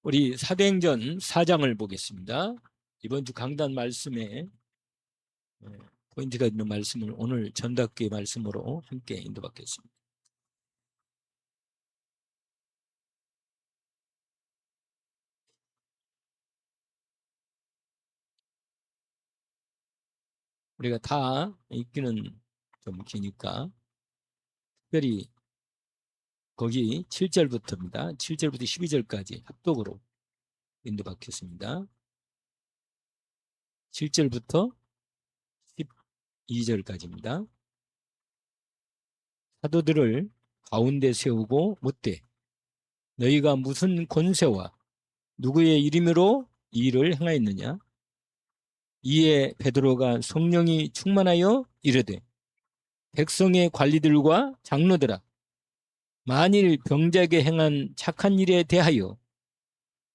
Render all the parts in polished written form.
우리 사도행전 4장을 보겠습니다. 이번 주 강단 말씀에 포인트가 있는 말씀을 오늘 전답기의 말씀으로 함께 인도받겠습니다. 우리가 다 읽기는 좀 기니까 특별히 거기 7절부터입니다. 7절부터 12절까지 합독으로 인도받겠습니다. 7절부터 12절까지입니다. 사도들을 가운데 세우고 묻되 너희가 무슨 권세와 누구의 이름으로 이 일을 행하였느냐? 이에 베드로가 성령이 충만하여 이르되 백성의 관리들과 장로들아, 만일 병자에게 행한 착한 일에 대하여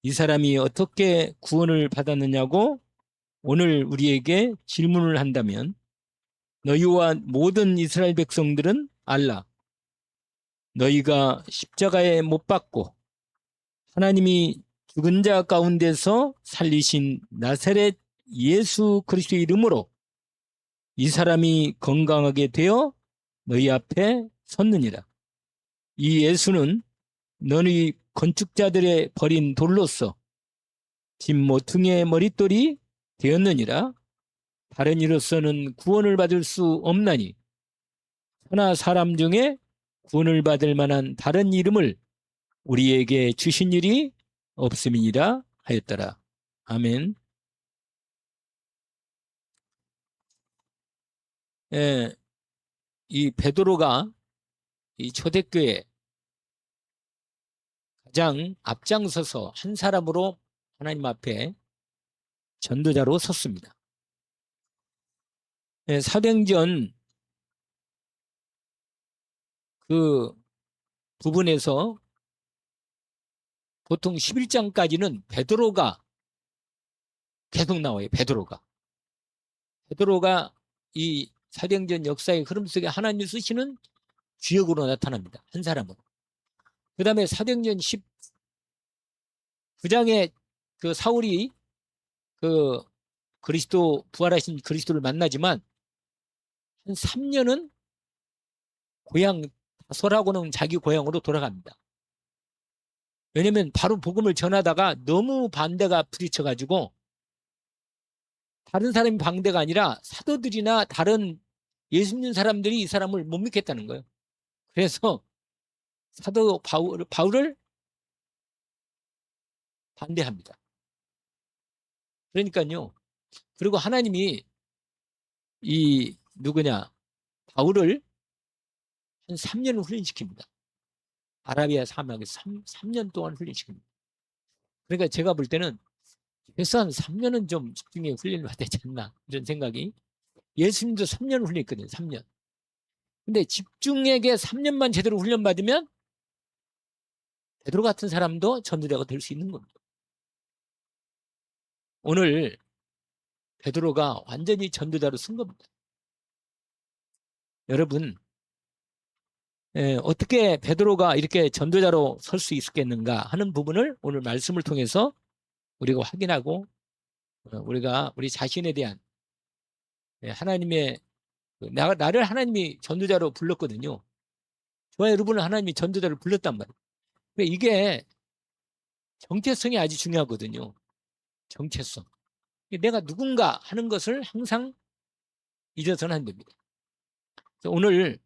이 사람이 어떻게 구원을 받았느냐고 오늘 우리에게 질문을 한다면 너희와 모든 이스라엘 백성들은 알라. 너희가 십자가에 못 박고 하나님이 죽은 자 가운데서 살리신 나사렛 예수 그리스도의 이름으로 이 사람이 건강하게 되어 너희 앞에 섰느니라. 이 예수는 너희 건축자들의 버린 돌로서 집 모퉁이의 머릿돌이 되었느니라. 다른 이로서는 구원을 받을 수 없나니 천하 사람 중에 구원을 받을 만한 다른 이름을 우리에게 주신 일이 없음이니라 하였더라. 아멘. 이 베드로가 이 초대교회 가장 앞장서서 한 사람으로 하나님 앞에 전도자로 섰습니다. 사도행전 그 부분에서 보통 11장까지는 베드로가 계속 나와요. 베드로가 이 사도행전 역사의 흐름 속에 하나님이 쓰시는 주역으로 나타납니다. 한 사람으로. 그 다음에 사도행전 19장에 그 사울이 그 그리스도 부활하신 그리스도를 만나지만 한 3년은 고향 다소라고는 자기 고향으로 돌아갑니다. 왜냐면 바로 복음을 전하다가 너무 반대가 부딪혀가지고 다른 사람이 반대가 아니라 사도들이나 다른 예수 믿는 사람들이 이 사람을 못 믿겠다는 거예요. 그래서 사도 바울을 반대합니다. 그러니까요. 그리고 하나님이 이 누구냐 바울을 한 3년을 훈련시킵니다. 아라비아 사막에서 3년 동안 훈련시킵니다. 그러니까 제가 볼 때는 최소한 3년은 좀 집중해 훈련을 받아야 되지 않나 이런 생각이. 예수님도 3년 훈련했거든요. 3년. 근데 집중에게 3년만 제대로 훈련받으면 베드로 같은 사람도 전도자가 될 수 있는 겁니다. 오늘 베드로가 완전히 전도자로 쓴 겁니다. 여러분 어떻게 베드로가 이렇게 전도자로 설 수 있었겠는가 하는 부분을 오늘 말씀을 통해서 우리가 확인하고 우리가 우리 자신에 대한 하나님의 나를 하나님이 전도자로 불렀거든요. 저와 여러분은 하나님이 전도자를 불렀단 말이에요. 이게 정체성이 아주 중요하거든요. 정체성. 내가 누군가 하는 것을 항상 잊어서는 안 됩니다. 오늘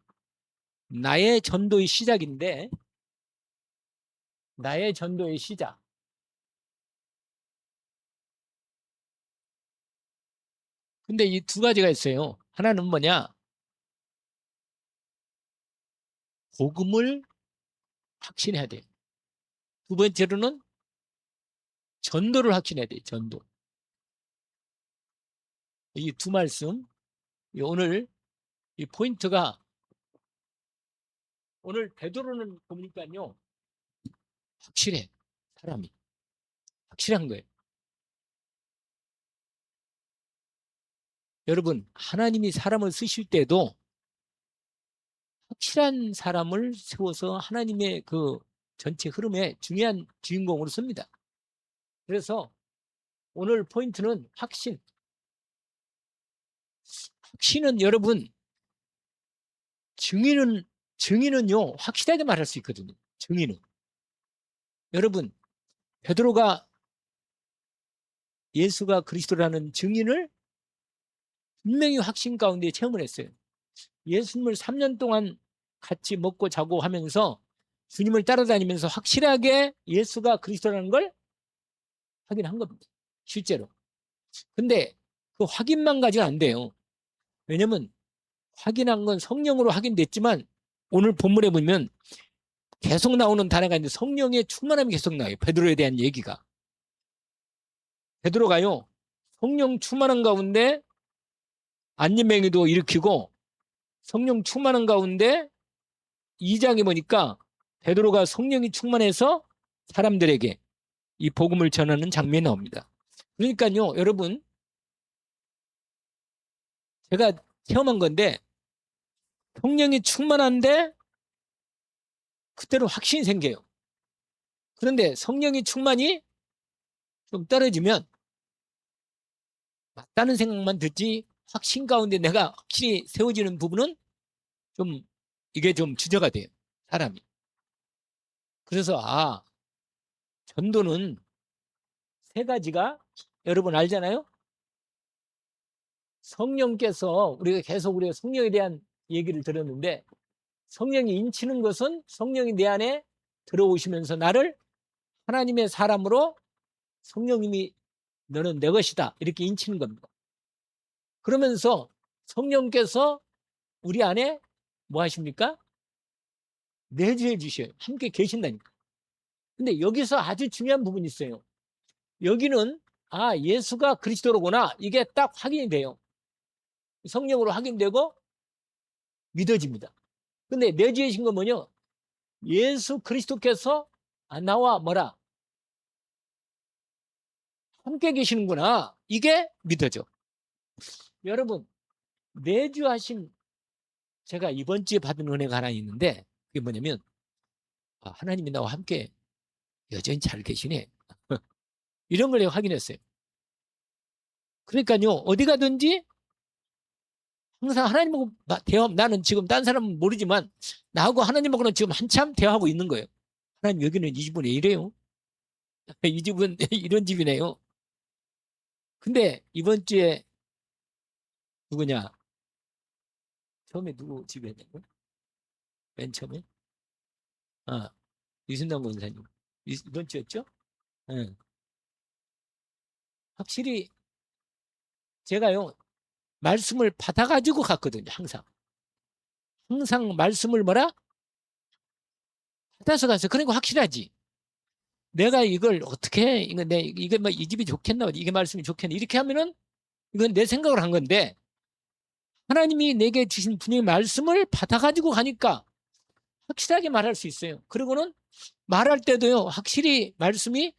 나의 전도의 시작인데 나의 전도의 시작. 근데 이 두 가지가 있어요. 하나는 뭐냐? 복음을 확신해야 돼요. 두 번째로는 전도를 확신해야 돼요. 전도. 이 두 말씀, 오늘 이 포인트가 오늘 베드로는 보니까요. 확실해. 사람이. 확실한 거예요. 여러분, 하나님이 사람을 쓰실 때도 확실한 사람을 세워서 하나님의 그 전체 흐름에 중요한 주인공으로 씁니다. 그래서 오늘 포인트는 확신. 확신은 여러분, 증인은요, 확실하게 말할 수 있거든요. 증인은. 여러분, 베드로가 예수가 그리스도라는 증인을 분명히 확신 가운데 체험을 했어요. 예수님을 3년 동안 같이 먹고 자고 하면서 주님을 따라다니면서 확실하게 예수가 그리스도라는 걸 확인한 겁니다. 실제로. 근데 그 확인만 가지고는 안 돼요. 왜냐면 확인한 건 성령으로 확인됐지만 오늘 본문에 보면 계속 나오는 단어가 있는데 성령의 충만함이 계속 나와요. 베드로에 대한 얘기가. 베드로가요. 성령 충만한 가운데 안진뱅이도 일으키고 성령 충만한 가운데 2장에 보니까 베드로가 성령이 충만해서 사람들에게 이 복음을 전하는 장면이 나옵니다. 그러니까요. 여러분 제가 체험한 건데 성령이 충만한데 그때로 확신이 생겨요. 그런데 성령이 충만이 좀 떨어지면 맞다는 생각만 듣지 확신 가운데 내가 확실히 세워지는 부분은 좀 이게 좀 주저가 돼요. 사람이. 그래서 전도는 세 가지가 여러분 알잖아요. 성령께서 우리가 성령에 대한 얘기를 들었는데 성령이 인치는 것은 성령이 내 안에 들어오시면서 나를 하나님의 사람으로 성령님이 너는 내 것이다 이렇게 인치는 겁니다. 그러면서 성령께서 우리 안에 뭐 하십니까? 내주해 주셔요. 함께 계신다니까. 근데 여기서 아주 중요한 부분이 있어요. 여기는 예수가 그리스도로구나 이게 딱 확인이 돼요. 성령으로 확인되고 믿어집니다. 근데 내주해진 건 뭐냐? 예수 그리스도께서 나와 뭐라? 함께 계시는구나. 이게 믿어져. 여러분 내주하신 제가 이번 주에 받은 은혜가 하나 있는데 그게 뭐냐면 하나님이 나와 함께 여전히 잘 계시네. 이런 걸 내가 확인했어요. 그러니까요 어디 가든지 항상 하나님하고 대화 나는 지금 딴 사람은 모르지만 나하고 하나님하고는 지금 한참 대화하고 있는 거예요. 하나님 여기는 이 집은 왜 이래요? 이 집은 이런 집이네요. 근데 이번 주에 누구냐? 처음에 누구 집에 했냐고? 맨 처음에? 유순남 권사님. 이번 주였죠? 네. 확실히 제가요 말씀을 받아가지고 갔거든요. 항상 말씀을 뭐라? 받아서 갔어요. 그러니까 확실하지. 내가 이걸 어떻게 이게 뭐 이 집이 좋겠나 이게 말씀이 좋겠나 이렇게 하면은 이건 내 생각을 한 건데 하나님이 내게 주신 분의 말씀을 받아가지고 가니까 확실하게 말할 수 있어요. 그리고는 말할 때도요 확실히 말씀이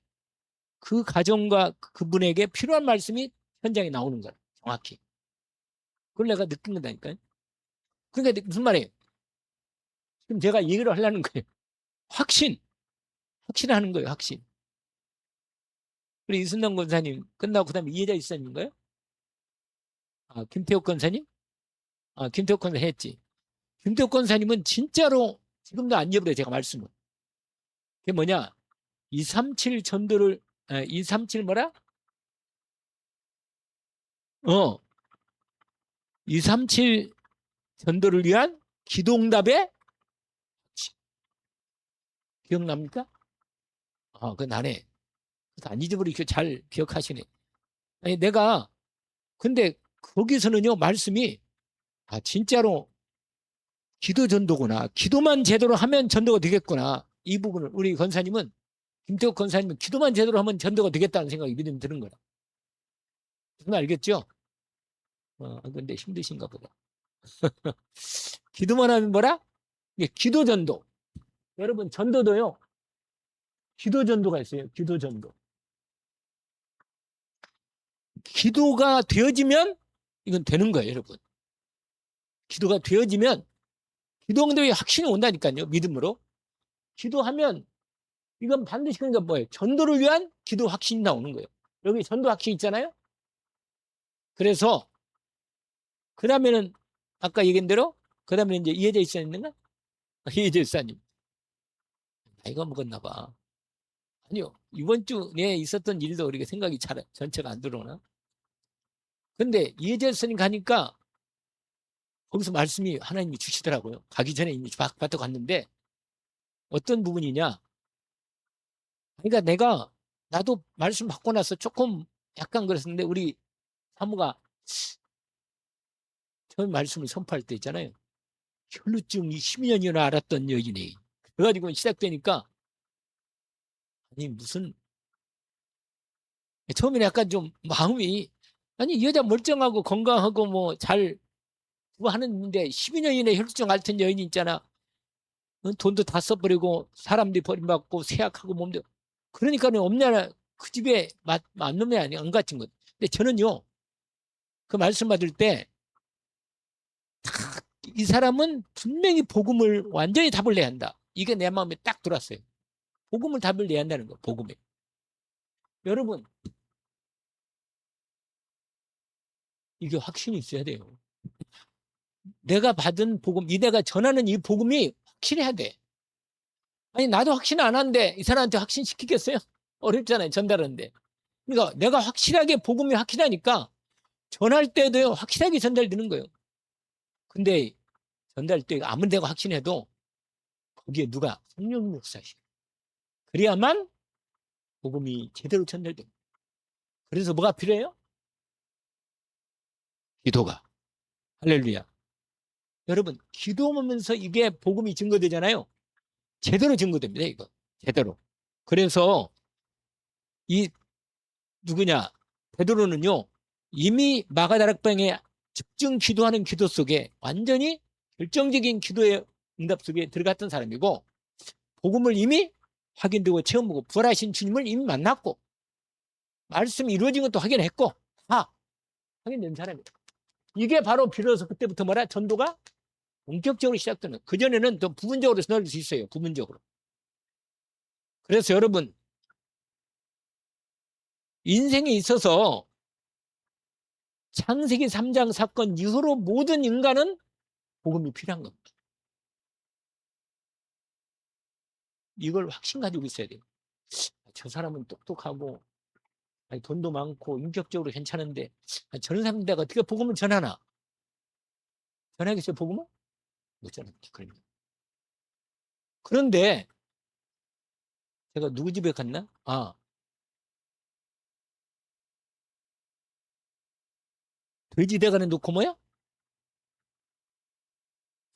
그 가정과 그분에게 필요한 말씀이 현장에 나오는 거예요. 정확히. 그걸 내가 느낀 거다니까요. 그러니까 무슨 말이에요? 지금 제가 얘기를 하려는 거예요. 확신하는 거예요. 확신. 우리 이순남 권사님 끝나고 그다음에 이혜자 이사님인가요? 김태욱 권사님? 김태욱 권사 했지. 김태욱 권사님은 진짜로 지금도 안 잊어버려요. 제가 말씀을. 그게 뭐냐? 237 전도를 237 뭐라? 237 전도를 위한 기도응답에 기억납니까? 그건 안 해. 안 잊어버리고 잘 기억하시네. 아니, 근데 거기서는요, 말씀이, 진짜로 기도 전도구나. 기도만 제대로 하면 전도가 되겠구나. 이 부분을, 우리 권사님은, 김태욱 권사님은 기도만 제대로 하면 전도가 되겠다는 생각이 믿음이 드는 거라. 무슨 말 알겠죠? 근데 힘드신가 보다. 기도만 하면 뭐라? 기도 전도. 여러분, 전도도요, 기도 전도가 있어요. 기도 전도. 기도가 되어지면 이건 되는 거예요, 여러분. 기도가 되어지면 기도 응답의 확신이 온다니까요. 믿음으로. 기도하면 이건 반드시 그러니까 뭐예요? 전도를 위한 기도 확신이 나오는 거예요. 여기 전도 확신 있잖아요. 그래서 그다음에는 아까 얘기한 대로 그다음에 이제 이혜재 집사 있는가? 이혜재 집사님 나이가 먹었나 봐. 아니요. 이번 주에 있었던 일도 우리가 생각이 잘 전체가 안 들어오나? 근데 이혜재 집사님 가니까 거기서 말씀이 하나님이 주시더라고요. 가기 전에 이미 받고 갔는데 어떤 부분이냐? 그러니까 나도 말씀 받고 나서 조금 약간 그랬었는데 우리 사모가 처음 말씀을 선포할 때 있잖아요. 혈루증이 10년이나 앓았던 여인이 그래가지고 시작되니까 아니 무슨 처음에는 약간 좀 마음이 아니 이 여자 멀쩡하고 건강하고 뭐 잘 하는데 12년이나 혈루증 앓던 여인이 있잖아. 돈도 다 써버리고 사람들이 버림받고 쇠약하고 몸도 그러니까는 없냐나 그 집에 맞는 애 아니 안 갇힌 것. 근데 저는요 그 말씀 받을 때 이 사람은 분명히 복음을 완전히 답을 내야 한다. 이게 내 마음에 딱 들어왔어요. 복음을 답을 내야 한다는 거, 복음에. 여러분, 이게 확신이 있어야 돼요. 내가 받은 복음, 내가 전하는 이 복음이 확실해야 돼. 아니, 나도 확신 안 하는데 이 사람한테 확신시키겠어요? 어렵잖아요, 전달하는데. 그러니까 내가 확실하게 복음이 확실하니까 전할 때도 확실하게 전달되는 거예요. 근데 전달 때 아무 데가 확신해도 거기에 누가 성령 역사시 그래야만 복음이 제대로 전달됩니다. 그래서 뭐가 필요해요? 기도가. 할렐루야. 여러분, 기도하면서 이게 복음이 증거되잖아요. 제대로 증거됩니다, 이거. 제대로. 그래서 이 누구냐? 베드로는요. 이미 마가다락방에 집중 기도하는 기도 속에 완전히 결정적인 기도의 응답 속에 들어갔던 사람이고 복음을 이미 확인되고 체험하고 부활하신 주님을 이미 만났고 말씀이 이루어진 것도 확인했고 다 확인된 사람이에요. 이게 바로 비로소 그때부터 뭐라? 전도가 본격적으로 시작되는. 그전에는 더 부분적으로 전할 수 있어요. 부분적으로. 그래서 여러분 인생에 있어서 창세기 3장 사건 이후로 모든 인간은 복음이 필요한 겁니다. 이걸 확신 가지고 있어야 돼요. 저 사람은 똑똑하고 아니, 돈도 많고 인격적으로 괜찮은데 저런 사람 내가 어떻게 복음을 전하나? 전하겠어요, 복음을? 못 전합니다. 그런데 제가 누구 집에 갔나? 돼지 대가리 놓고 뭐야?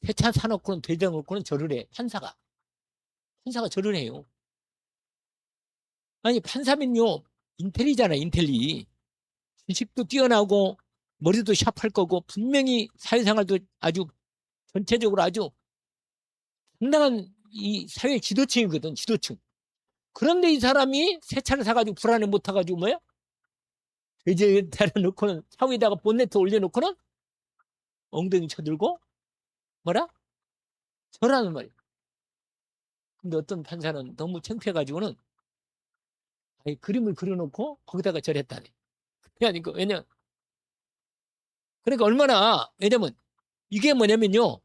세차 사놓고는 돼지 대가리 놓고는 절을 해. 판사가 절을 해요. 아니 판사면요 인텔리잖아, 인텔리. 지식도 뛰어나고 머리도 샤프할 거고 분명히 사회생활도 아주 전체적으로 아주 상당한 이 사회 지도층이거든, 지도층. 그런데 이 사람이 새 차를 사가지고 불안해 못 타가지고 뭐야? 돼지에다 놓고는 차 위에다가 본네트 올려놓고는 엉덩이 쳐들고 뭐라? 절하는 말이야. 근데 어떤 판사는 너무 창피해가지고는 아니, 그림을 그려놓고 거기다가 절했다네. 그러니까 왜냐? 그러니까 얼마나 왜냐면 이게 뭐냐면요.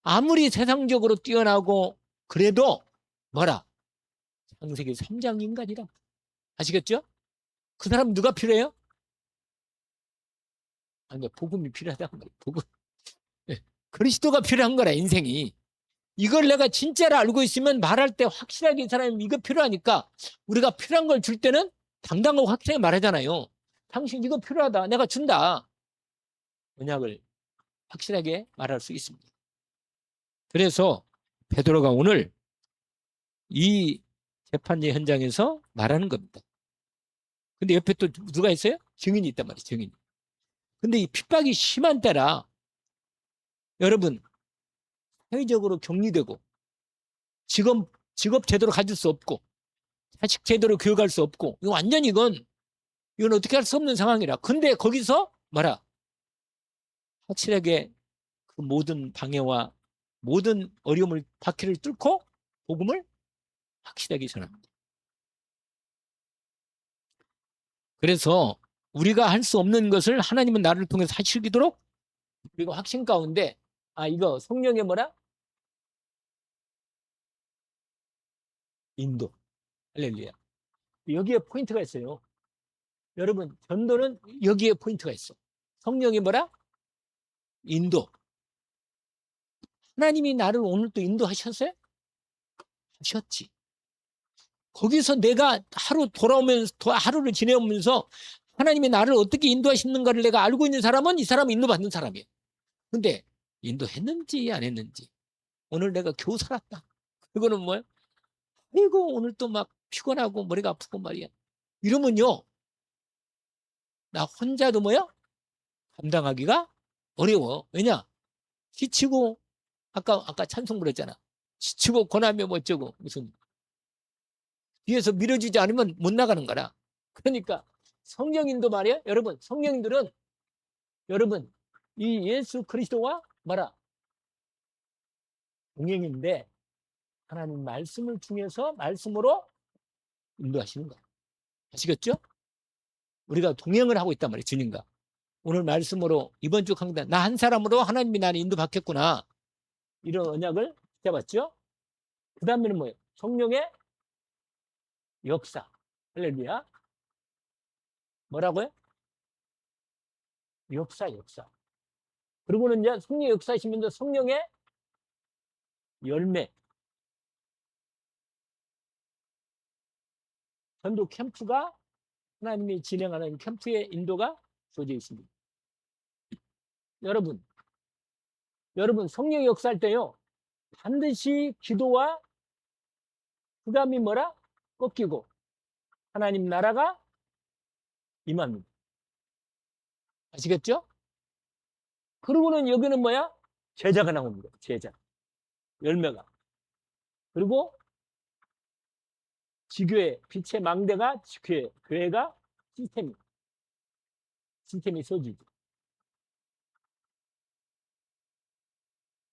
아무리 세상적으로 뛰어나고 그래도 뭐라? 창세기 3장 인간이라. 아시겠죠? 그 사람 누가 필요해요? 아니, 복음이 필요하다는 거예요. 복음. 그리스도가 필요한 거라, 인생이. 이걸 내가 진짜로 알고 있으면 말할 때 확실하게 이 사람이 이거 필요하니까 우리가 필요한 걸 줄 때는 당당하고 확실하게 말하잖아요. 당신 이거 필요하다. 내가 준다. 언약을 확실하게 말할 수 있습니다. 그래서 베드로가 오늘 이 재판의 현장에서 말하는 겁니다. 근데 옆에 또 누가 있어요? 증인이 있단 말이에요. 증인. 근데 이 핍박이 심한 때라 여러분 사회적으로 격리되고 직업 제대로 가질 수 없고 자식 제대로 교육할 수 없고 이거 완전히 이건 어떻게 할 수 없는 상황이라. 근데 거기서 뭐라 확실하게 그 모든 방해와 모든 어려움을 바퀴를 뚫고 복음을 확실하게 전합니다. 그래서 우리가 할 수 없는 것을 하나님은 나를 통해서 하시도록 그리고 확신 가운데 이거 성령의 뭐라? 인도. 할렐루야. 여기에 포인트가 있어요. 여러분 전도는 여기에 포인트가 있어. 성령이 뭐라? 인도. 하나님이 나를 오늘 또 인도하셨어요? 하셨지. 거기서 내가 하루 돌아오면서 하루를 지내오면서 하나님이 나를 어떻게 인도하시는가를 내가 알고 있는 사람은 이 사람은 인도받는 사람이에요. 근데 인도했는지 안 했는지 오늘 내가 겨우 살았다. 그거는 뭐야? 아이고 오늘 또 막 피곤하고 머리가 아프고 말이야. 이러면요. 나 혼자도 뭐야? 감당하기가 어려워. 왜냐? 지치고 아까 찬송 부렸잖아. 지치고 고나며 뭐 어쩌고 무슨 뒤에서 밀어주지 않으면 못 나가는 거라. 그러니까 성령인도 말이야. 여러분 성령인들은 여러분 이 예수 그리스도와 뭐라? 동행인데 하나님 말씀을 통해서 말씀으로 인도하시는 거야. 아시겠죠? 우리가 동행을 하고 있단 말이에요. 주님과. 오늘 말씀으로 이번 주 강단 나 한 사람으로 하나님이 나를 인도받겠구나. 이런 언약을 잡았죠. 그 다음에는 뭐예요? 성령의 역사. 할렐루야. 뭐라고요? 역사. 그리고는 이제 성령의 역사이시면서 성령의 열매. 전도 캠프가 하나님이 진행하는 캠프의 인도가 주어져 있습니다. 여러분 성령의 역사할 때요. 반드시 기도와 부담이 뭐라? 꺾이고 하나님 나라가 임합니다. 아시겠죠? 그러고는 여기는 뭐야? 제자가 나옵니다. 제자. 열매가. 그리고 지교회, 빛의 망대가 지교회, 교회가 시스템이 서지죠.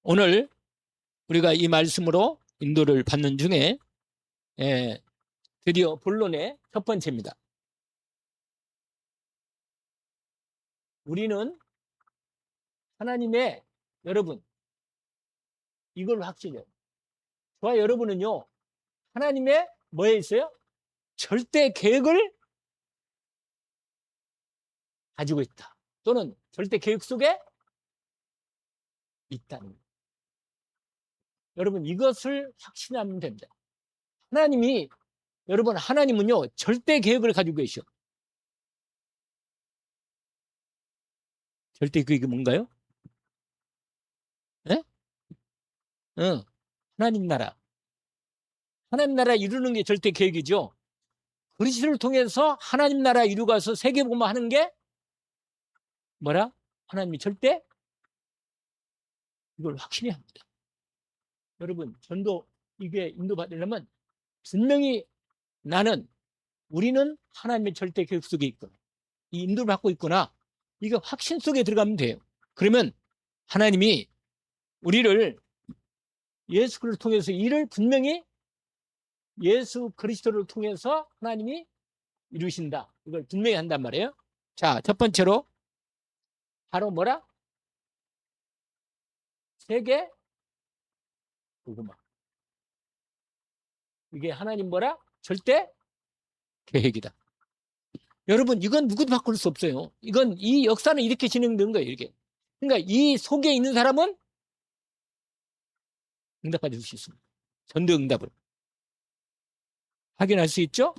오늘 우리가 이 말씀으로 인도를 받는 중에 드디어 본론의 첫 번째입니다. 우리는 하나님의 여러분 이걸 확신해요. 저와 여러분은요. 하나님의 뭐에 있어요? 절대 계획을 가지고 있다. 또는 절대 계획 속에 있다는 거예요. 여러분 이것을 확신하면 됩니다. 하나님은요. 절대 계획을 가지고 계셔. 절대 계획이 뭔가요? 네? 응. 하나님 나라 이루는 게 절대 계획이죠. 그리스도를 통해서 하나님 나라 이루가서 세계복음화 하는 게 뭐라? 하나님이 절대 이걸 확신해야 합니다. 여러분 전도 이게 인도받으려면 분명히 우리는 하나님의 절대 계획 속에 있구나. 이 인도를 받고 있구나. 이거 확신 속에 들어가면 돼요. 그러면 하나님이 우리를 예수 그리스도를 통해서 일을 분명히 예수 그리스도를 통해서 하나님이 이루신다. 이걸 분명히 한단 말이에요. 자, 첫 번째로 바로 뭐라? 세계 복음화. 이게 하나님 뭐라? 절대 계획이다. 여러분 이건 누구도 바꿀 수 없어요. 이 역사는 이렇게 진행된 거예요. 이렇게. 그러니까 이 속에 있는 사람은 응답받을 수 있습니다. 전도 응답을 확인할 수 있죠.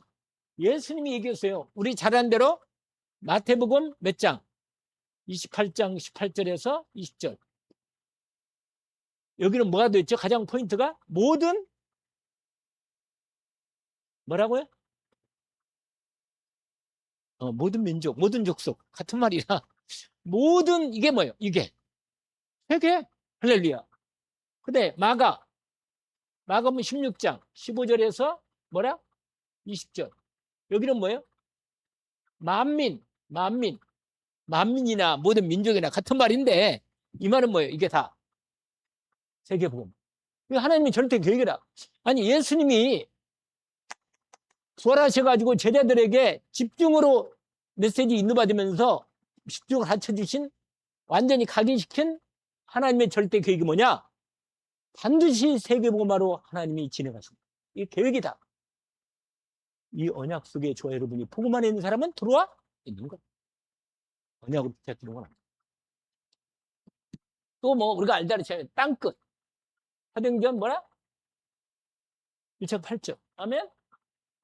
예수님이 얘기했어요. 우리 잘한 대로 마태복음 몇 장? 28장 18절에서 20절. 여기는 뭐가 됐죠? 가장 포인트가 모든 뭐라고요? 모든 민족, 모든 족속 같은 말이라 모든 이게 뭐예요? 이게 세계 할렐루야. 근데 마가복음 16장 15절에서 뭐라? 20절. 여기는 뭐예요? 만민이나 모든 민족이나 같은 말인데 이 말은 뭐예요? 이게 다 세계복음. 하나님이 절대 계획이라. 아니 예수님이 부활하셔가지고 제자들에게 집중으로 메시지 인도받으면서 집중을 갖춰주신, 완전히 각인시킨 하나님의 절대 계획이 뭐냐? 반드시 세계복음화로 하나님이 진행하십니다. 이 계획이다. 이 언약 속에 저와 여러분이 복음 안에 있는 사람은 들어와 있는 거예요. 언약으로 붙잡히는 건 아니에요. 또 뭐 우리가 알다시피 땅끝 사도행전 뭐라? 1장 8절. 아멘?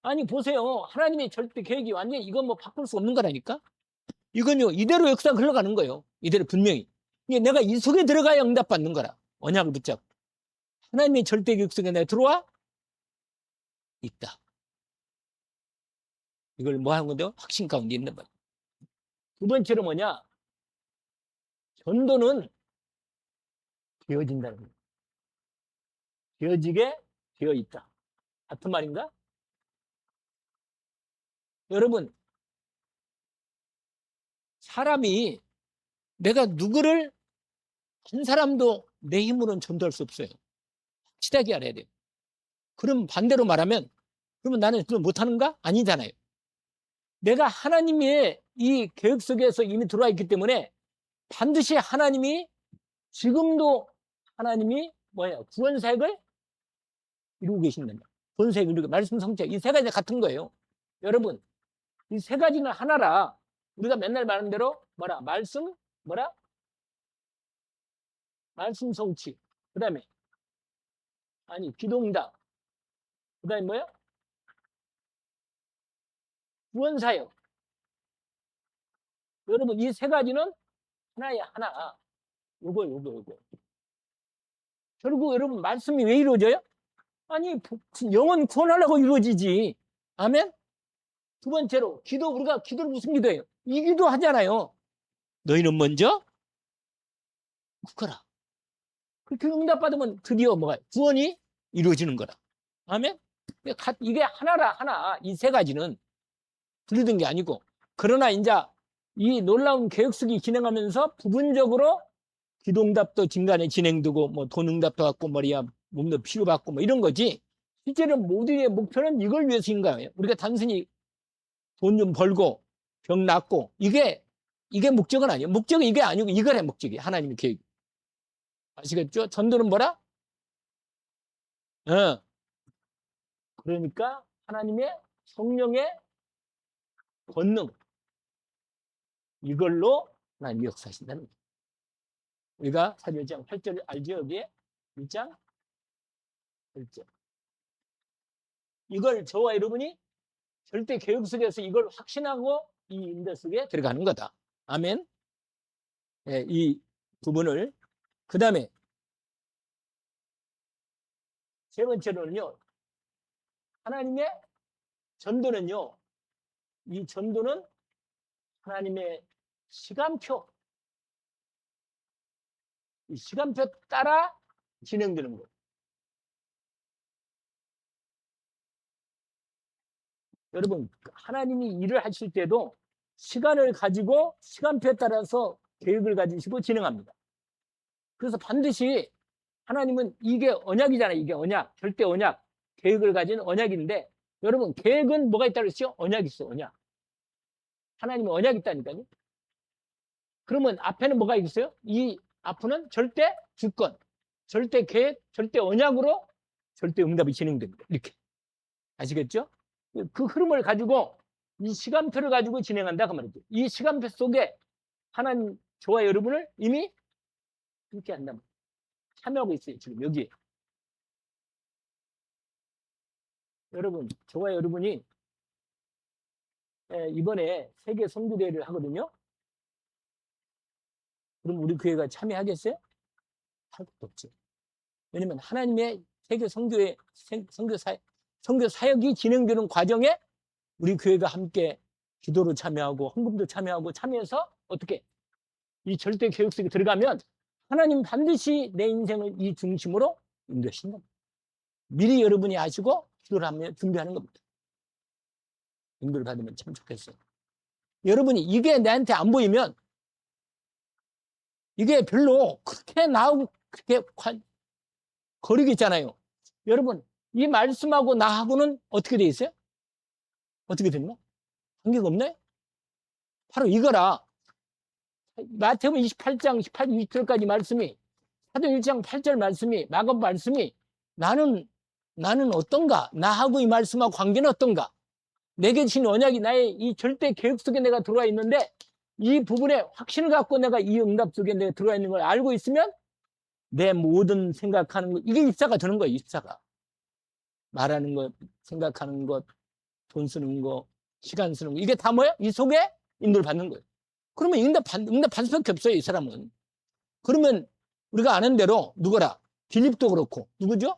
아니 보세요. 하나님의 절대 계획이 완전히 이건 뭐 바꿀 수 없는 거라니까. 이건요 이대로 역사가 흘러가는 거예요. 이대로 분명히. 이게 내가 이 속에 들어가야 응답받는 거라. 언약을 붙잡고. 하나님의 절대 계획 속에 내가 들어와 있다. 이걸 뭐 하는 건데요? 확신 가운데 있는 거예요. 두 번째로 뭐냐? 전도는 되어진다는 거예요. 되어지게 되어 있다. 같은 말인가? 여러분, 사람이 내가 누구를 한 사람도 내 힘으로는 전도할 수 없어요. 확실하게 알아야 돼요. 그럼 반대로 말하면 그러면 나는 그걸 못하는가? 아니잖아요. 내가 하나님의 이 계획 속에서 이미 들어와 있기 때문에 반드시 하나님이 지금도 하나님이 뭐예요? 구원 사역을 이루고 계신다. 구원 사역을 이루고 말씀 성취 이 세 가지가 같은 거예요. 여러분 이 세 가지는 하나라. 우리가 맨날 말하는 대로 뭐라? 말씀 뭐라? 말씀 성취. 그다음에 아니 기도응답. 그다음에 뭐야? 구원 사역. 여러분 이 세 가지는 하나야 하나. 요거. 결국 여러분 말씀이 왜 이루어져요? 아니 영혼 구원하려고 이루어지지. 아멘? 두 번째로 기도. 우리가 기도를 무슨 기도예요? 이 기도 하잖아요. 너희는 먼저 묵어라. 그렇게 응답받으면 드디어 뭐가 구원이 이루어지는 거라. 아멘? 이게 하나라 하나. 이 세 가지는 분리된 게 아니고. 그러나 이제 이 놀라운 계획속이 진행하면서 부분적으로 기도응답도 중간에 진행되고 뭐 돈응답도 갖고 말이야 몸도 치료받고 뭐 이런 거지. 실제로 모두의 목표는 이걸 위해서인 거예요. 우리가 단순히 돈 좀 벌고 병 낫고 이게 목적은 아니에요. 목적은 이게 아니고 이거래 목적이. 하나님의 계획. 아시겠죠? 전도는 뭐라? 그러니까 하나님의 성령의 권능 이걸로 하나님이 역사하신다는 거예요. 우리가 사도행전 1장 8절 알죠? 여기에 1장 8절. 이걸 저와 여러분이 절대 계획 속에서 이걸 확신하고 이 인도 속에 들어가는 거다. 아멘. 네, 이 부분을. 그 다음에 세 번째로는요. 하나님의 전도는요. 이 전도는 하나님의 시간표. 이 시간표 따라 진행되는 거예요. 여러분 하나님이 일을 하실 때도 시간을 가지고 시간표에 따라서 계획을 가지시고 진행합니다. 그래서 반드시 하나님은 이게 언약이잖아요. 이게 언약, 절대 언약, 계획을 가진 언약인데 여러분 계획은 뭐가 있다고 그랬죠? 언약이 있어. 언약. 하나님은 언약이 있다니까요. 그러면 앞에는 뭐가 있어요? 이 앞은 절대 주권, 절대 계획, 절대 언약으로 절대 응답이 진행됩니다. 이렇게. 아시겠죠? 그 흐름을 가지고 이 시간표를 가지고 진행한다 그 말이죠. 이 시간표 속에 하나님 저와 여러분을 이미 함께 한다. 참여하고 있어요. 지금 여기에. 여러분 저와 여러분이 이번에 세계 선교대회를 하거든요. 그럼 우리 교회가 참여하겠어요? 할 것도 없죠. 왜냐면 하나님의 세계 선교 사역이 진행되는 과정에 우리 교회가 함께 기도로 참여하고 헌금도 참여하고 참여해서 어떻게 이 절대 계획 속에 들어가면 하나님 반드시 내 인생을 이 중심으로 인도하시는 겁니다. 미리 여러분이 아시고 기도를 하면 준비하는 겁니다. 인도를 받으면 참 좋겠어요. 여러분이 이게 나한테 안 보이면 이게 별로 그렇게 나오고 그렇게 거리겠잖아요. 여러분 이 말씀하고 나하고는 어떻게 돼 있어요? 어떻게 됐나? 관계가 없네? 바로 이거라. 마태복음 28장 18, 20절까지 말씀이, 사도행 1장 8절 말씀이, 마가복음 말씀이 나는 어떤가? 나하고 이 말씀하고 관계는 어떤가? 내게 주신 언약이 나의 이 절대 계획 속에 내가 들어와 있는데 이 부분에 확신을 갖고 내가 이 응답 속에 내가 들어와 있는 걸 알고 있으면 내 모든 생각하는 것, 이게 입사가 되는 거예요. 입사가. 말하는 것, 생각하는 것, 돈 쓰는 거, 시간 쓰는 거, 이게 다 뭐야? 이 속에 인도를 받는 거예요. 그러면 응답 받을 수밖에 없어요. 이 사람은. 그러면 우리가 아는 대로 누구라? 빌립도 그렇고 누구죠?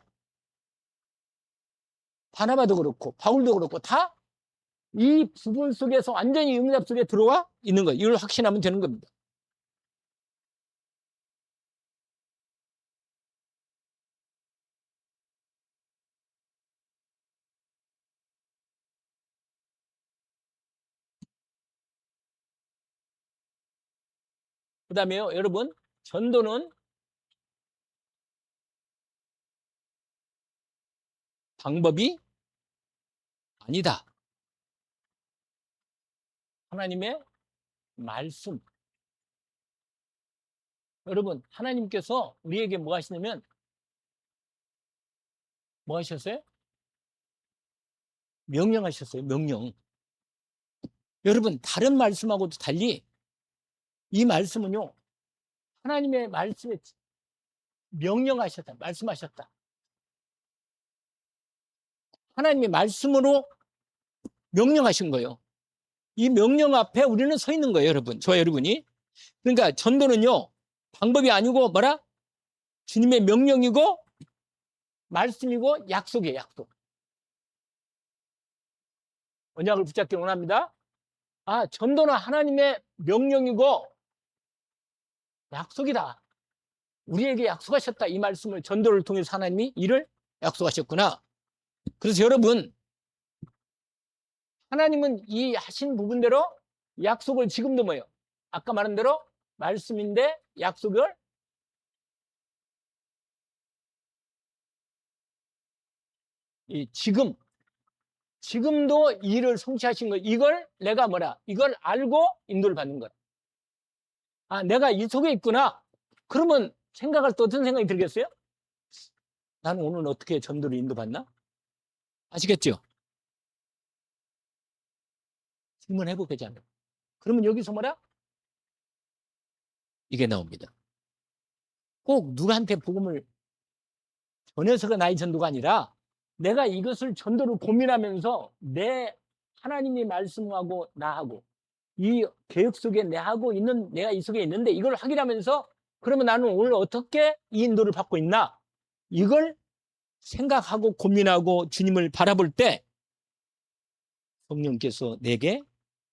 바나바도 그렇고 바울도 그렇고 다 이 부분 속에서 완전히 응답 속에 들어와 있는 거예요. 이걸 확신하면 되는 겁니다. 그 다음에요, 여러분, 전도는 방법이 아니다. 하나님의 말씀. 여러분, 하나님께서 우리에게 뭐 하시냐면, 뭐 하셨어요? 명령하셨어요. 명령. 여러분, 다른 말씀하고도 달리 이 말씀은요, 하나님의 말씀에 명령하셨다. 말씀하셨다. 하나님의 말씀으로 명령하신 거예요. 이 명령 앞에 우리는 서 있는 거예요, 여러분. 저와 여러분이. 그러니까 전도는요, 방법이 아니고 뭐라? 주님의 명령이고 말씀이고 약속이에요, 약속. 언약을 붙잡기 원합니다. 아, 전도는 하나님의 명령이고 약속이다. 우리에게 약속하셨다. 이 말씀을 전도를 통해서 하나님이 이를 약속하셨구나. 그래서 여러분, 하나님은 이 하신 부분대로 약속을 지금도 뭐예요? 아까 말한 대로 말씀인데 약속을 지금도 일을 성취하신 거. 이걸 내가 뭐라? 이걸 알고 인도를 받는 거야. 아, 내가 이 속에 있구나. 그러면 생각할 때 어떤 생각이 들겠어요? 나는 오늘 어떻게 전도를 인도받나? 아시겠죠? 질문해보게 되잖아요. 그러면 여기서 뭐라? 이게 나옵니다. 꼭 누구한테 복음을 전해서가 나의 전도가 아니라 내가 이것을 전도를 고민하면서 내 하나님이 말씀하고 나하고 이 계획 속에 내가 이 속에 있는데 이걸 확인하면서 그러면 나는 오늘 어떻게 이 인도를 받고 있나? 이걸 생각하고 고민하고 주님을 바라볼 때 성령께서 내게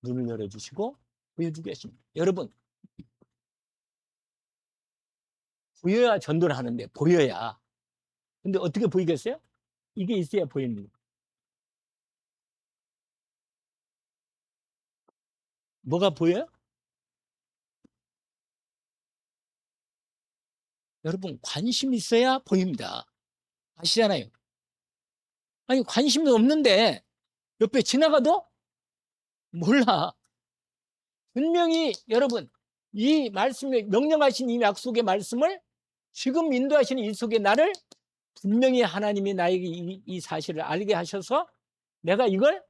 눈을 열어주시고 보여주고 계십니다. 여러분, 보여야 전도를 하는데 보여야. 근데 어떻게 보이겠어요? 이게 있어야 보입니다. 뭐가 보여요? 여러분, 관심 있어야 보입니다. 아시잖아요. 아니, 관심도 없는데 옆에 지나가도 몰라. 분명히 여러분, 이 말씀에 명령하신 이 약속의 말씀을 지금 인도하시는 이 속에 나를 분명히 하나님이 나에게 이 사실을 알게 하셔서 내가 이걸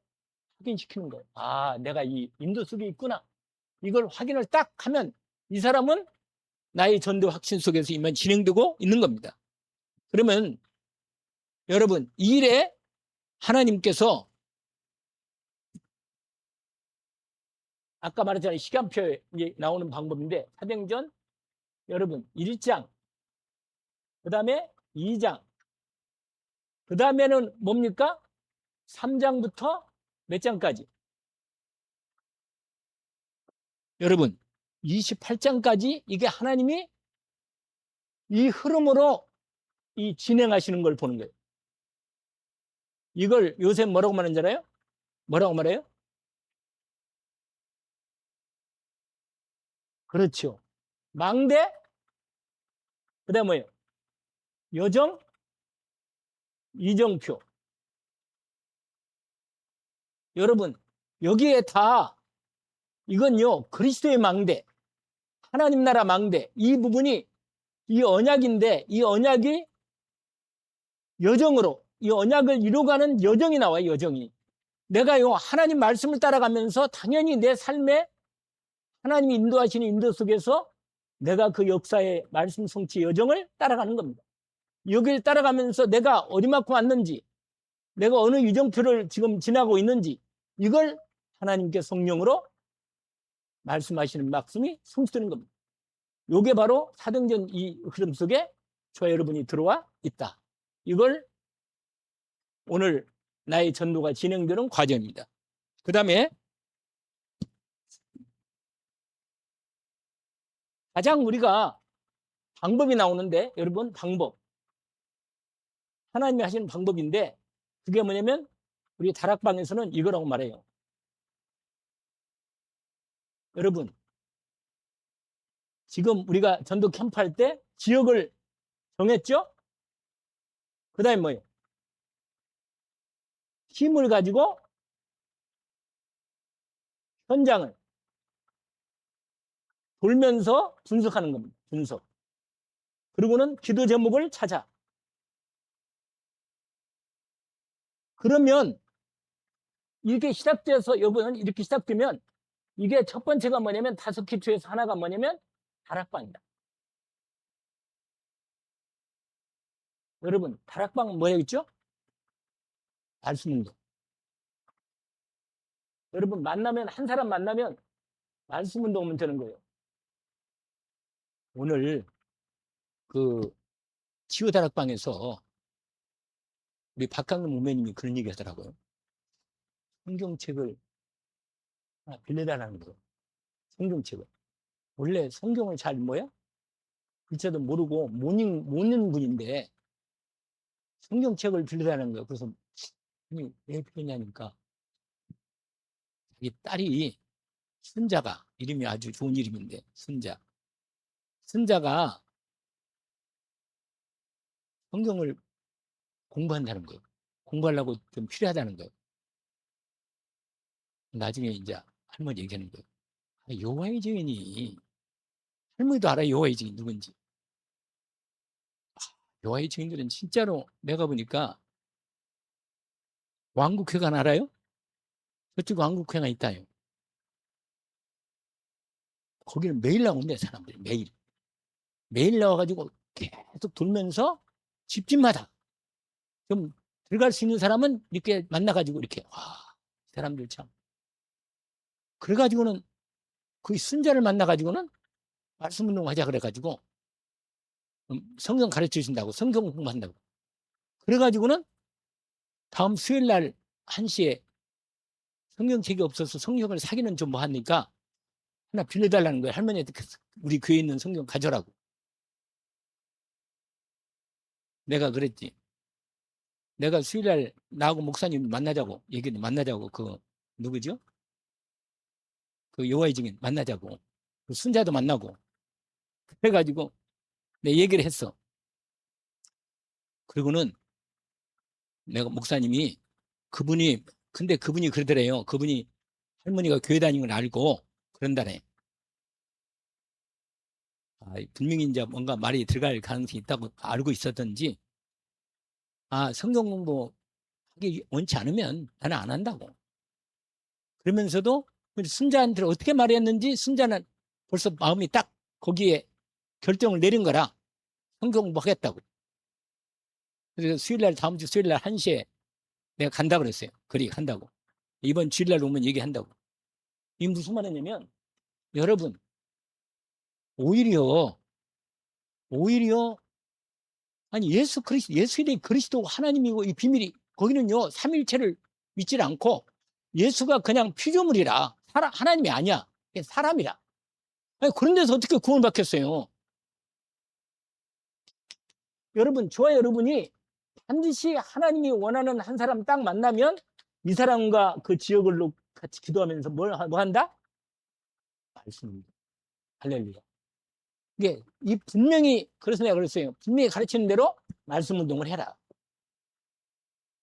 확인시키는 거예요. 아, 내가 이 인도 속에 있구나. 이걸 확인을 딱 하면 이 사람은 나의 전도 확신 속에서 이만 진행되고 있는 겁니다. 그러면 여러분, 이 일에 하나님께서 아까 말했잖아요. 시간표에 나오는 방법인데 사도행전 여러분 1장 그 다음에 2장 그 다음에는 뭡니까? 3장부터 몇 장까지? 여러분 28장까지 이게 하나님이 이 흐름으로 이 진행하시는 걸 보는 거예요. 이걸 요새 뭐라고 말하는 줄 알아요? 뭐라고 말해요? 그렇죠. 망대 그 다음에 뭐예요? 여정 이정표 여러분, 여기에 다 이건요, 그리스도의 망대, 하나님 나라 망대, 이 부분이 이 언약인데, 이 언약이 여정으로, 이 언약을 이루어가는 여정이 나와요, 여정이. 내가요, 하나님 말씀을 따라가면서 당연히 내 삶에 하나님이 인도하시는 인도 속에서 내가 그 역사의 말씀 성취 여정을 따라가는 겁니다. 여기를 따라가면서 내가 어디만큼 왔는지, 내가 어느 유정표를 지금 지나고 있는지, 이걸 하나님께 성령으로 말씀하시는 말씀이 성취되는 겁니다. 이게 바로 사도행전 이 흐름 속에 저와 여러분이 들어와 있다. 이걸 오늘 나의 전도가 진행되는 과정입니다. 그 다음에 가장 우리가 방법이 나오는데, 여러분, 방법. 하나님이 하시는 방법인데, 그게 뭐냐면 우리 다락방에서는 이거라고 말해요. 여러분, 지금 우리가 전도 캠프 할 때 지역을 정했죠? 그 다음에 뭐예요? 힘을 가지고 현장을 돌면서 분석하는 겁니다. 분석. 그리고는 기도 제목을 찾아. 그러면 이렇게 시작돼서, 여러분, 이렇게 시작되면 이게 첫 번째가 뭐냐면, 5기초에서 하나가 뭐냐면 다락방이다. 여러분, 다락방은 뭐였죠? 말씀 운동. 여러분, 만나면, 한 사람 만나면 말씀 운동하면 되는 거예요. 오늘 그 치유 다락방에서 우리 박강근 목사님이 그런 얘기 하더라고요. 성경책을 하나 빌려달라는 거예요. 성경책을. 원래 성경을 잘 글자도 모르고 못 읽는 분인데 성경책을 빌려달라는 거예요. 그래서 왜 빌리냐니까 자기 딸이, 순자가, 이름이 아주 좋은 이름인데, 순자가 성경을 공부한다는 거예요. 공부하려고 좀 필요하다는 거예요. 나중에 이제 할머니 얘기하는 거예요. 여호와의 증인이, 할머니도 알아요, 여호와의 증인 누군지. 여호와의 증인들은 진짜로 내가 보니까 왕국회관 알아요? 저쪽 왕국회관 있다요. 거기는 매일 나온대, 사람들이. 매일 나와가지고 계속 돌면서 집집마다 좀 들어갈 수 있는 사람은 이렇게 만나가지고 이렇게, 와, 사람들 참. 그래가지고는 그 순자를 만나가지고는 말씀 운동하자 그래가지고 성경 가르쳐 주신다고, 성경 공부한다고. 그래가지고는 다음 수요일 날 1시에 성경책이 없어서 성경을 사기는 좀 뭐 하니까 하나 빌려달라는 거예요. 할머니한테 우리 교회에 있는 성경 가져라고. 내가 그랬지. 내가 수요일 날 나하고 목사님 만나자고, 만나자고, 누구죠? 그 여호와의 증인 만나자고. 그 순자도 만나고. 그래가지고 내 얘기를 했어. 그리고는 내가 목사님이, 근데 그분이 그러더래요. 그분이 할머니가 교회 다니는 걸 알고 그런다네. 분명히 이제 뭔가 말이 들어갈 가능성이 있다고 알고 있었던지, 성경 공부하기 원치 않으면 나는 안 한다고. 그러면서도 순자한테 어떻게 말했는지 순자는 벌써 마음이 딱 거기에 결정을 내린 거라 성경 공부하겠다고. 그래서 다음 주 수요일 날 1시에 내가 간다 그랬어요. 그리 한다고. 이번 주일 날 오면 얘기한다고. 이게 무슨 말이냐면, 여러분, 오히려 아니, 예수의 그리스도 하나님이고 이 비밀이, 거기는요, 삼일체를 믿질 않고 예수가 그냥 피조물이라, 하나님이 아니야. 사람이라. 아니, 그런 데서 어떻게 구원받겠어요? 여러분, 저와 여러분이 반드시 하나님이 원하는 한 사람 딱 만나면 이 사람과 그 지역을 같이 기도하면서 뭐 한다? 말씀입니다. 할렐루야. 이게 분명히, 그래서 내가 그랬어요. 분명히 가르치는 대로 말씀 운동을 해라.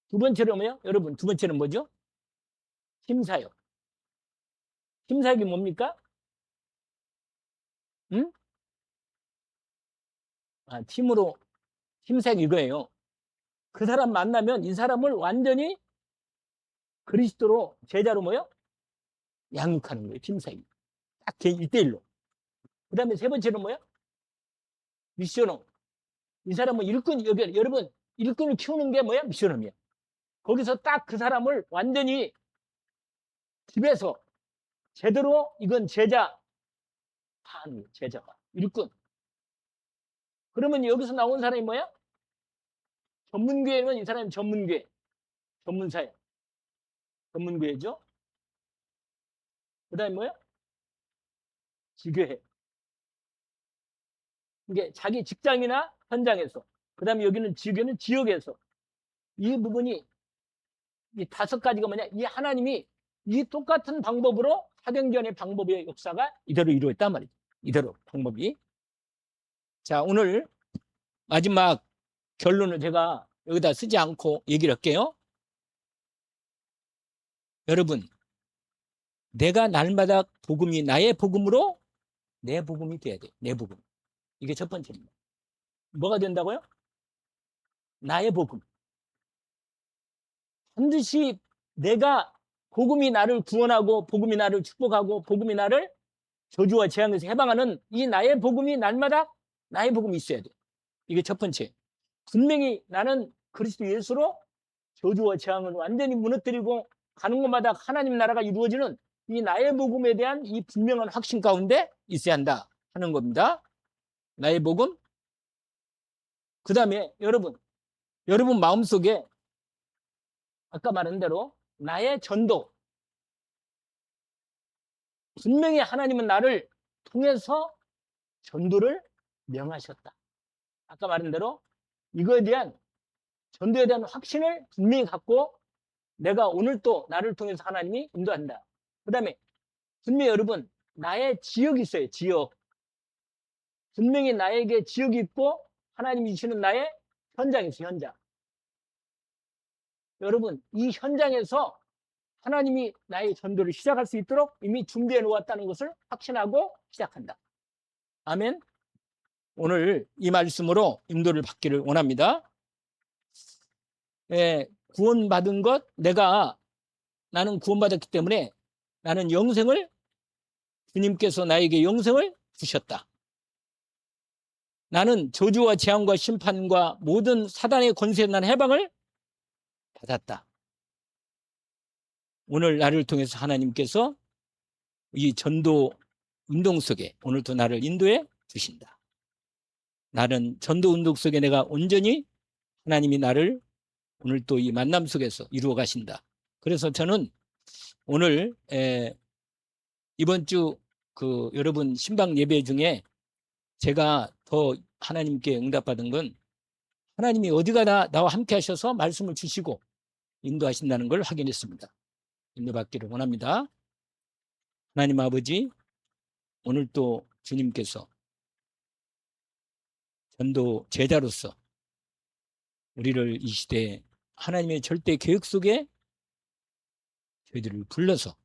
두 번째로 뭐요? 여러분, 두 번째는 뭐죠? 팀사역. 팀사역이 뭡니까? 응? 팀으로, 팀사역 이거예요. 그 사람 만나면 이 사람을 완전히 그리스도로 제자로 뭐요? 양육하는 거예요. 팀사역. 딱 1대1로. 그 다음에 세 번째는 뭐야? 미션홈. 이 사람은 일꾼, 여기, 여러분, 일꾼을 키우는 게 뭐야? 미션홈이야. 거기서 딱 그 사람을 완전히 집에서 제대로 이건 제자 하는 거예요. 제자가. 일꾼. 그러면 여기서 나온 사람이 뭐야? 전문교회는 이 사람이 전문교회. 전문사역. 전문교회죠. 그 다음에 뭐야? 지교회. 이게 자기 직장이나 현장에서. 그 다음에 여기는 지교는 지역에서. 이 부분이 이 5가지가 뭐냐? 이 하나님이 이 똑같은 방법으로 사경전의 방법의 역사가 이대로 이루어졌단 말이죠. 이대로 방법이. 자, 오늘 마지막 결론을 제가 여기다 쓰지 않고 얘기를 할게요. 여러분, 내가 날마다 복음이 나의 복음으로 내 복음이 돼야 돼. 내 복음. 이게 첫 번째입니다. 뭐가 된다고요? 나의 복음. 반드시 내가 복음이 나를 구원하고 복음이 나를 축복하고 복음이 나를 저주와 재앙에서 해방하는 이 나의 복음이 날마다 나의 복음이 있어야 돼. 이게 첫 번째. 분명히 나는 그리스도 예수로 저주와 재앙을 완전히 무너뜨리고 가는 곳마다 하나님 나라가 이루어지는 이 나의 복음에 대한 이 분명한 확신 가운데 있어야 한다 하는 겁니다. 나의 복음. 그 다음에 여러분 마음속에 아까 말한 대로 나의 전도. 분명히 하나님은 나를 통해서 전도를 명하셨다. 아까 말한 대로 이거에 대한 전도에 대한 확신을 분명히 갖고 내가 오늘 또 나를 통해서 하나님이 인도한다. 그 다음에 분명히 여러분 나의 지역이 있어요. 지역. 분명히 나에게 지역이 있고 하나님이 주시는 나의 현장이 있어요. 현장. 여러분 이 현장에서 하나님이 나의 전도를 시작할 수 있도록 이미 준비해 놓았다는 것을 확신하고 시작한다. 아멘. 오늘 이 말씀으로 인도를 받기를 원합니다. 구원받은 것, 나는 구원받았기 때문에 나는 영생을, 주님께서 나에게 영생을 주셨다. 나는 저주와 재앙과 심판과 모든 사단의 권세에 난 해방을 받았다. 오늘 나를 통해서 하나님께서 이 전도 운동 속에 오늘도 나를 인도해 주신다. 나는 전도 운동 속에 내가 온전히 하나님이 나를 오늘 또 이 만남 속에서 이루어 가신다. 그래서 저는 오늘 이번 주 여러분 신방 예배 중에 제가 더 하나님께 응답받은 건 하나님이 어디가 나와 함께 하셔서 말씀을 주시고 인도하신다는 걸 확인했습니다. 인도받기를 원합니다. 하나님 아버지, 오늘 또 주님께서 전도 제자로서 우리를 이 시대에 하나님의 절대 계획 속에 저희들을 불러서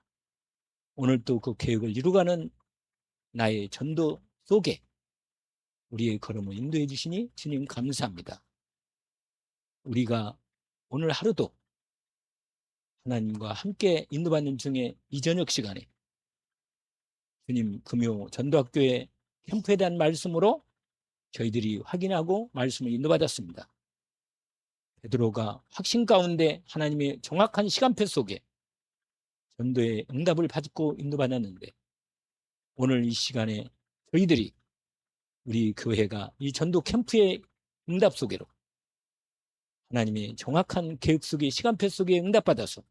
오늘 또 그 계획을 이루가는 나의 전도 속에 우리의 걸음을 인도해 주시니 주님 감사합니다. 우리가 오늘 하루도 하나님과 함께 인도받는 중에 이 저녁 시간에 주님 금요 전도학교의 캠프에 대한 말씀으로 저희들이 확인하고 말씀을 인도받았습니다. 베드로가 확신 가운데 하나님의 정확한 시간표 속에 전도의 응답을 받고 인도받았는데 오늘 이 시간에 저희들이 우리 교회가 이 전도 캠프의 응답 속에로 하나님의 정확한 계획 속에 시간표 속에 응답받아서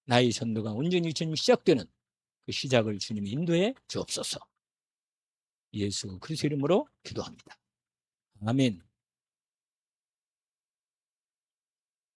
나의 전도가 온전히 주님 시작되는 그 시작을 주님이 인도해 주옵소서. 예수 그리스도 이름으로 기도합니다. 아멘.